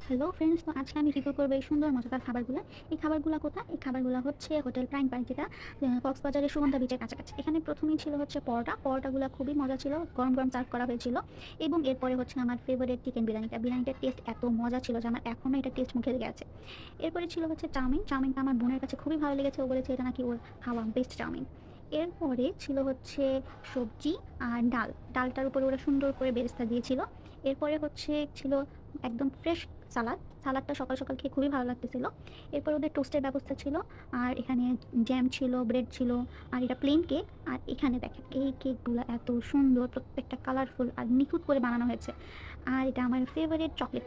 Hello friends, তো আজকে আমি রিভিউ করবো এই সুন্দর মজাদার খাবারগুলো। এই খাবারগুলো কোথায়? এই খাবারগুলো হচ্ছে হোটেল প্রাইম পার্ক, যেটা কক্সবাজারের সুগন্ধা বিচের কাছাকাছি। এখানে প্রথমেই ছিল হচ্ছে পরোটাগুলো খুবই মজা ছিল, গরম গরম সার্ভ করা হয়েছিল। এবং এরপরে হচ্ছে আমার ফেভারিট চিকেন বিরিয়ানিটার টেস্ট এত মজা ছিল যে আমার এখনও এটা টেস্ট মুখে লেগে আছে। এরপরে ছিল হচ্ছে চাউমিনটা আমার বোনের কাছে খুবই ভালো লেগেছে, ও বলেছে এটা নাকি ওর খাওয়া বেস্ট চাউমিন। এরপরে ছিল হচ্ছে সবজি আর ডালটার উপরে ওরা সুন্দর করে বেরেস্তা দিয়েছিল। এরপরে হচ্ছে ছিল একদম ফ্রেশ সালাদটা সকাল সকাল খেয়ে খুবই ভালো লাগতেছিল। এরপর ওদের টোস্টের ব্যবস্থা ছিল, আর এখানে জ্যাম ছিল, ব্রেড ছিল, আর এটা প্লেন কেক। আর এখানে দেখেন এই কেকগুলো এত সুন্দর, প্রত্যেকটা কালারফুল আর নিখুঁত করে বানানো হয়েছে। আর এটা আমার ফেভারিট চকলেট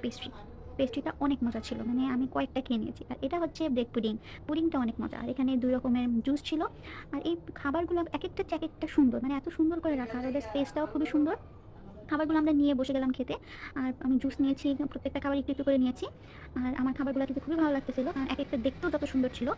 পেস্ট্রিটা অনেক মজা ছিল, মানে আমি কয়েকটা খেয়ে নিয়েছি। আর এটা হচ্ছে ব্রেড পুডিংটা অনেক মজা। আর এখানে দুই রকমের জুস ছিল। আর এই খাবারগুলো এক একটা এক একটা সুন্দর, মানে এত সুন্দর করে রাখা, আর ওদের স্পেসটাও খুবই সুন্দর। খাবারগুলো আমরা নিয়ে বসে গেলাম খেতে। আর আমি জুস নিয়েছি, প্রত্যেকটা খাবার একটু একটু করে নিয়েছি। আর আমার খাবারগুলো খেতে খুবই ভালো লাগতেছিল, কারণ এক একটা দেখতেও যত সুন্দর ছিল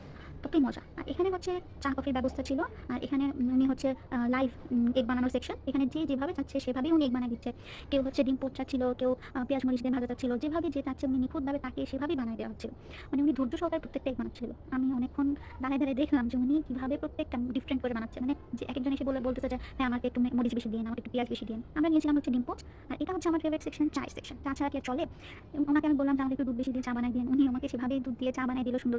ততই মজা। আর এখানে হচ্ছে চা কফির ব্যবস্থা ছিল। আর এখানে উনি হচ্ছে লাইভ এগ বানানোর সেকশন, এখানে যে যেভাবে চাচ্ছে সেভাবেই উনি এগ বানিয়ে দিচ্ছে। কেউ হচ্ছে ডিম পোচ চাচ্ছিল, কেউ পেঁয়াজ মরিচ দিয়ে ভাজা চাচ্ছিল, যেভাবে যে চাচ্ছে উনি নিখুঁতভাবে তাকে সেভাবেই বানিয়ে দেওয়া হচ্ছিল। মানে উনি ধৈর্য সহকারে প্রত্যেকটা এগ বানাচ্ছিল। আমি অনেকক্ষণ দাঁড়ায় দাঁড়ায় দেখলাম যে উনি কীভাবে প্রত্যেকটা ডিফারেন্ট করে বানাচ্ছে, মানে যে এক একজন এসে বলতেছে যে হ্যাঁ আমাকে একটু মরিচ বেশি দিন, আমাকে একটু পেঁয়াজ বেশি দিন। আমরা নিয়েছিলাম হচ্ছে ডিম পোচ। আর এটা হচ্ছে আমার ফেভারিট সেকশন, চায়ের সেকশন। চা ছাড়া কি আর চলে? এবং ওনাকে আমি বললাম যে আমাকে একটু দুধ বেশি দিয়ে চা বানাই দিন, উনি আমাকে সেভাবেই দুধ দিয়ে চা বানাই দিল সুন্দর করে।